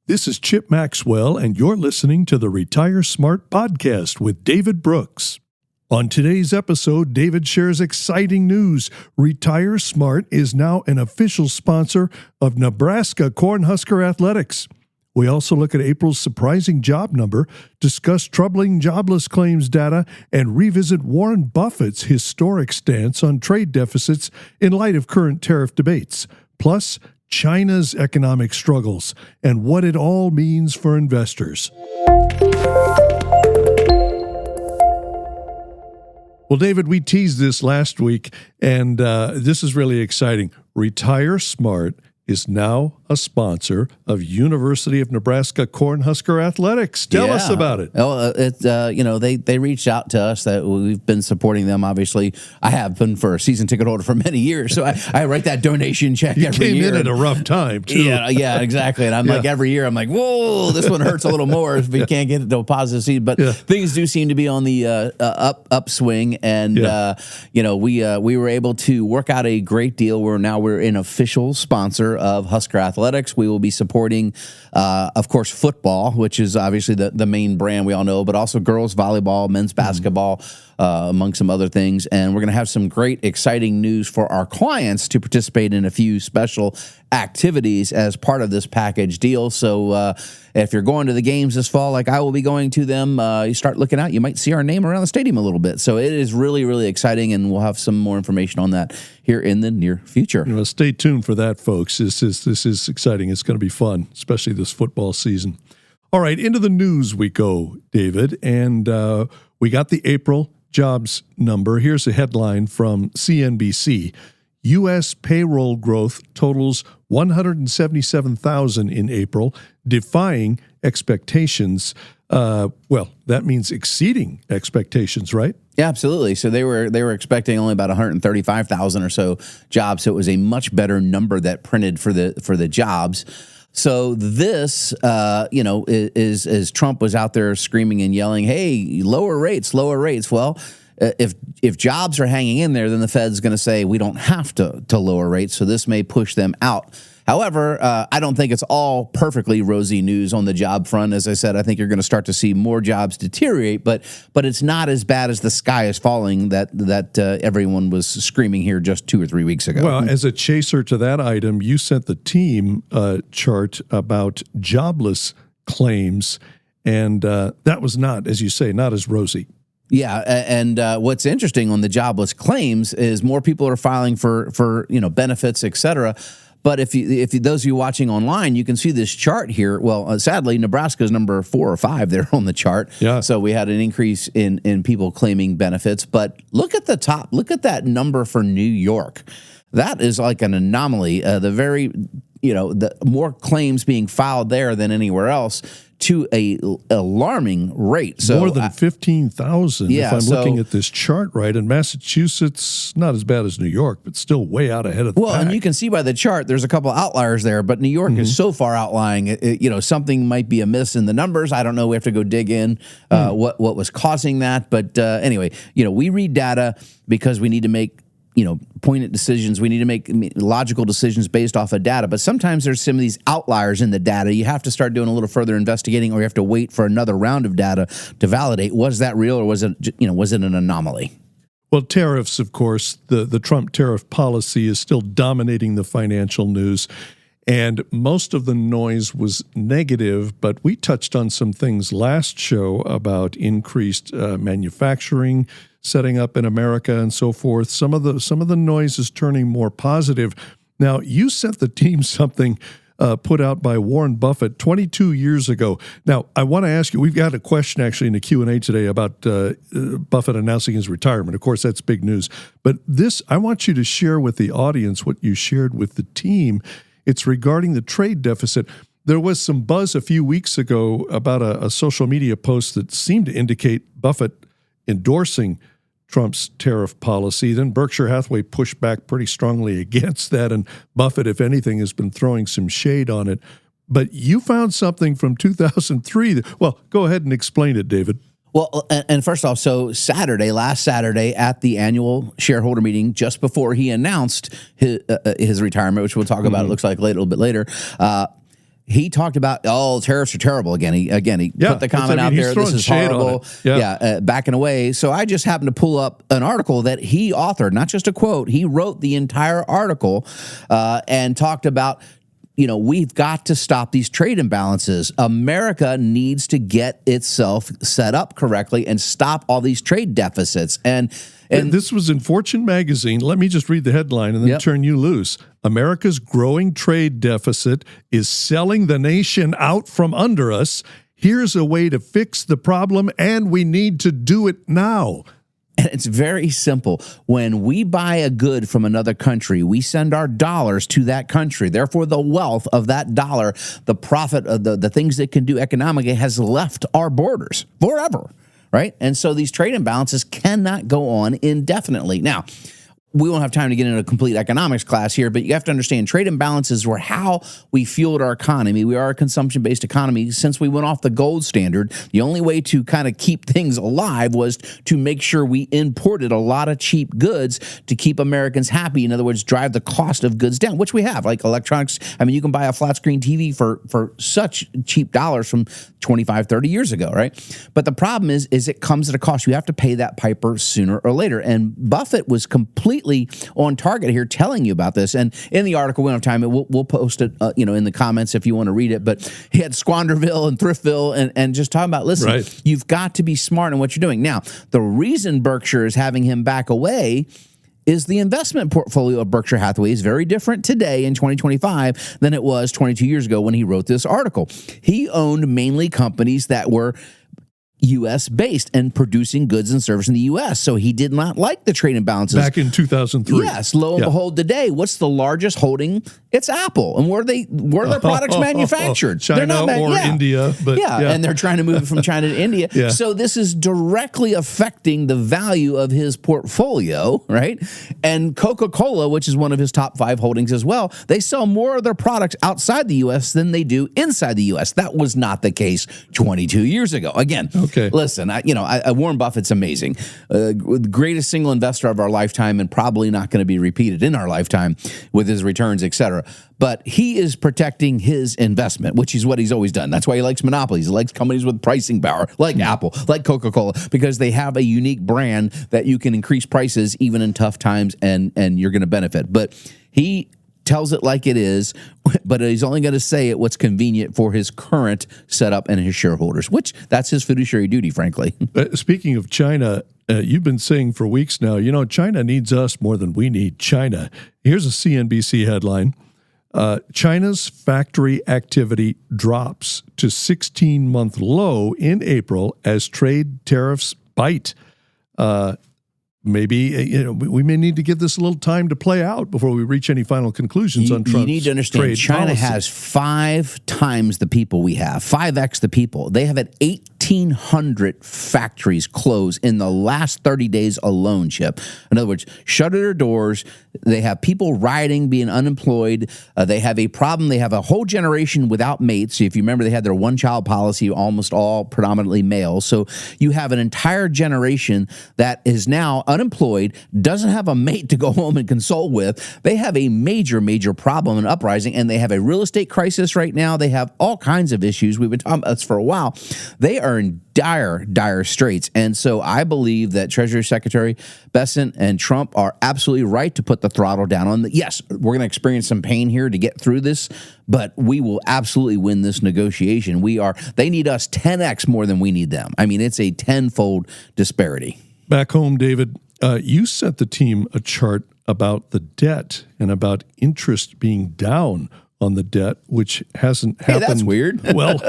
This is Chip Maxwell, and you're listening to the Retire Smart podcast with David Brooks. On today's episode, David shares exciting news. Retire Smart is now an official sponsor of Nebraska Cornhusker Athletics. We also look at April's surprising job number, discuss troubling jobless claims data, and revisit Warren Buffett's historic stance on trade deficits in light of current tariff debates. Plus, China's economic struggles and what it all means for investors. Well, David, we teased this last week, and this is really exciting. Retire Smart is now a sponsor of University of Nebraska Cornhusker Athletics. Tell us about it. Well, they reached out to us. That we've been supporting them. Obviously, I have been for a season ticket holder for many years, so I write that donation check every year. You came in at a rough time, too. Yeah, exactly. And I'm like, every year, I'm like, whoa, this one hurts a little more if we can't get it to a positive seed. But things do seem to be on the upswing, and we were able to work out a great deal. We're an official sponsor of Husker Athletics. We will be supporting, of course, football, which is obviously the main brand we all know, but also girls volleyball, men's basketball, among some other things. And we're going to have some great, exciting news for our clients to participate in a few special activities as part of this package deal. So if you're going to the games this fall, like I will be going to them, you start looking out, you might see our name around the stadium a little bit. So it is really, really exciting, and we'll have some more information on that here in the near future. Stay tuned for that, folks. This is exciting. It's going to be fun, especially this football season. All right, into the news we go, David, and we got the April jobs number. Here's a headline from CNBC. U.S. payroll growth totals 177,000 in April, defying expectations. That means exceeding expectations, right? Yeah, absolutely. So they were expecting only about 135,000 or so jobs. So it was a much better number that printed for the jobs. So this, is as Trump was out there screaming and yelling, "Hey, lower rates, lower rates." Well, if jobs are hanging in there, then the Fed's going to say we don't have to lower rates. So this may push them out. However, I don't think it's all perfectly rosy news on the job front. As I said, I think you're going to start to see more jobs deteriorate, but it's not as bad as the sky is falling that everyone was screaming here just 2 or 3 weeks ago. Well, as a chaser to that item, you sent the team a chart about jobless claims, and that was not, as you say, not as rosy. Yeah, and what's interesting on the jobless claims is more people are filing for benefits, et cetera. But if those of you watching online, you can see this chart here. Well, sadly, Nebraska is number 4 or 5 there on the chart. Yeah. So we had an increase in people claiming benefits. But look at the top. Look at that number for New York. That is like an anomaly. The more claims being filed there than anywhere else, to a alarming rate. So more than 15,000, if I'm looking at this chart right. And Massachusetts, not as bad as New York, but still way out ahead of the pack. And you can see by the chart, there's a couple outliers there, but New York is so far outlying. Something might be amiss in the numbers. I don't know. We have to go dig in what was causing that. But anyway, we read data because we need to make poignant decisions. We need to make logical decisions based off of data. But sometimes there's some of these outliers in the data. You have to start doing a little further investigating, or you have to wait for another round of data to validate, was that real, or was it an anomaly? Well, tariffs, of course, the Trump tariff policy is still dominating the financial news. And most of the noise was negative, but we touched on some things last show about increased manufacturing, setting up in America and so forth. Some of the noise is turning more positive. Now, you sent the team something put out by Warren Buffett 22 years ago. Now, I want to ask you, we've got a question actually in the Q&A today about Buffett announcing his retirement. Of course, that's big news. But this, I want you to share with the audience what you shared with the team. It's regarding the trade deficit. There was some buzz a few weeks ago about a social media post that seemed to indicate Buffett endorsing Trump's tariff policy. Then Berkshire Hathaway pushed back pretty strongly against that, and Buffett, if anything, has been throwing some shade on it. But you found something from 2003. Well, go ahead and explain it, David. Well, and first off, so last Saturday at the annual shareholder meeting, just before he announced his retirement, which we'll talk about, it looks like a little bit later, he talked about, tariffs are terrible again. He put the comment out there, this is horrible. Backing away. So I just happened to pull up an article that he authored, not just a quote. He wrote the entire article and talked about, we've got to stop these trade imbalances. America needs to get itself set up correctly and stop all these trade deficits. And this was in Fortune magazine. Let me just read the headline and then turn you loose. America's growing trade deficit is selling the nation out from under us. Here's a way to fix the problem, and we need to do it now. And it's very simple. When we buy a good from another country, we send our dollars to that country. Therefore, the wealth of that dollar, the profit of the things it can do economically has left our borders forever, right? And so these trade imbalances cannot go on indefinitely. Now, we won't have time to get into a complete economics class here, but you have to understand trade imbalances were how we fueled our economy. We are a consumption-based economy. Since we went off the gold standard, the only way to kind of keep things alive was to make sure we imported a lot of cheap goods to keep Americans happy. In other words, drive the cost of goods down, which we have, like electronics. I mean, you can buy a flat screen TV for such cheap dollars from 25, 30 years ago, right? But the problem is it comes at a cost. You have to pay that piper sooner or later. And Buffett was completely on target here telling you about this. And in the article, we don't have time, we'll post it in the comments if you want to read it. But he had Squanderville and Thriftville and just talking about, listen, You've got to be smart in what you're doing. Now, the reason Berkshire is having him back away is the investment portfolio of Berkshire Hathaway is very different today in 2025 than it was 22 years ago when he wrote this article. He owned mainly companies that were U.S. based and producing goods and service in the U.S. So he did not like the trade imbalances. Back in 2003. Yes. Lo and behold, today, what's the largest holding? It's Apple. And where are their products manufactured? China or India. But and they're trying to move it from China to India. So this is directly affecting the value of his portfolio, right? And Coca-Cola, which is one of his top 5 holdings as well, they sell more of their products outside the U.S. than they do inside the U.S. That was not the case 22 years ago. Again, listen, Warren Buffett's amazing. The greatest single investor of our lifetime and probably not going to be repeated in our lifetime with his returns, et cetera. But he is protecting his investment, which is what he's always done. That's why he likes monopolies. He likes companies with pricing power, like Apple, like Coca-Cola, because they have a unique brand that you can increase prices even in tough times and you're going to benefit. But he tells it like it is, but he's only going to say it what's convenient for his current setup and his shareholders, which that's his fiduciary duty, frankly. Speaking of China, you've been saying for weeks now, China needs us more than we need China. Here's a CNBC headline. China's factory activity drops to 16-month low in April as trade tariffs bite. Maybe we may need to give this a little time to play out before we reach any final conclusions on Trump's trade policy. You need to understand, China has 5 times the people we have, 5x the people. They have had 1,800 factories close in the last 30 days alone, Chip. In other words, shuttered their doors. They have people rioting, being unemployed. They have a problem. They have a whole generation without mates. If you remember, they had their one-child policy, almost all predominantly male. So you have an entire generation that is now unemployed, doesn't have a mate to go home and console with. They have a major, major problem and uprising, and they have a real estate crisis right now. They have all kinds of issues. We've been talking about this for a while. They are in dire, dire straits. And so I believe that Treasury Secretary Bessent and Trump are absolutely right to put the throttle down on the, yes, we're going to experience some pain here to get through this, but we will absolutely win this negotiation. They need us 10x more than we need them. I mean, it's a tenfold disparity. Back home, David, you sent the team a chart about the debt and about interest being down on the debt, which hasn't happened. Hey, that's weird. Well,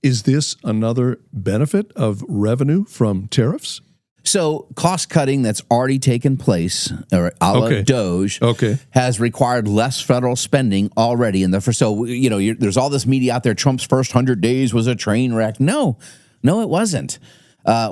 is this another benefit of revenue from tariffs? So cost cutting that's already taken place, or a la Doge, has required less federal spending already. There's all this media out there. Trump's first 100 days was a train wreck. No, it wasn't.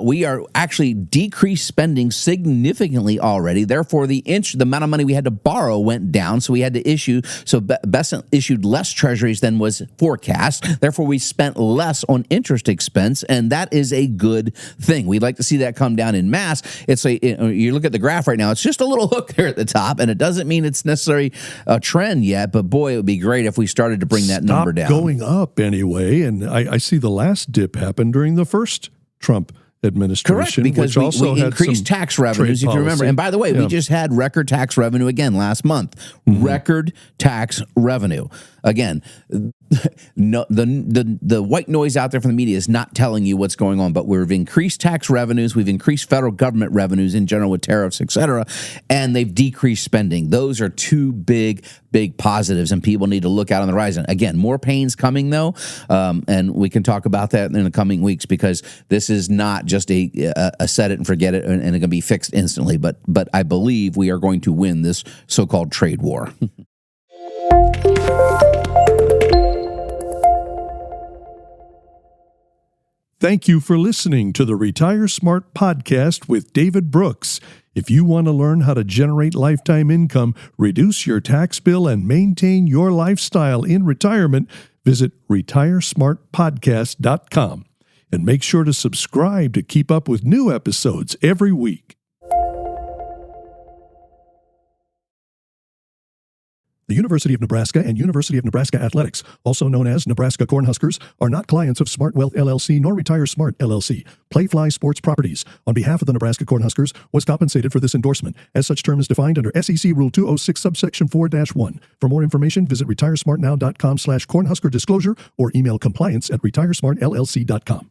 We are actually decreased spending significantly already. Therefore, the amount of money we had to borrow went down. So we had to issue. So Bessent issued less treasuries than was forecast. Therefore, we spent less on interest expense, and that is a good thing. We'd like to see that come down in mass. You look at the graph right now; it's just a little hook there at the top, and it doesn't mean it's necessarily a trend yet. But boy, it would be great if we started to bring that number down. Going up anyway, and I see the last dip happen during the first Trump administration. Correct, because which we increased tax revenues, if you remember. And by the way, we just had record tax revenue again last month. Mm-hmm. Record tax revenue. Again, no, the white noise out there from the media is not telling you what's going on, but we've increased tax revenues, we've increased federal government revenues in general with tariffs, et cetera, and they've decreased spending. Those are two big positives, and people need to look out on the horizon. Again, more pain's coming, though, and we can talk about that in the coming weeks, because this is not just a set it and forget it and it's going to be fixed instantly, but I believe we are going to win this so-called trade war. Thank you for listening to the Retire Smart podcast with David Brooks. If you want to learn how to generate lifetime income, reduce your tax bill, and maintain your lifestyle in retirement, visit retiresmartpodcast.com. And make sure to subscribe to keep up with new episodes every week. The University of Nebraska and University of Nebraska Athletics, also known as Nebraska Cornhuskers, are not clients of Smart Wealth LLC nor Retire Smart LLC. Playfly Sports Properties, on behalf of the Nebraska Cornhuskers, was compensated for this endorsement, as such term is defined under SEC Rule 206, subsection 4-1. For more information, visit retiresmartnow.com/cornhusker disclosure or email compliance@retiresmartllc.com.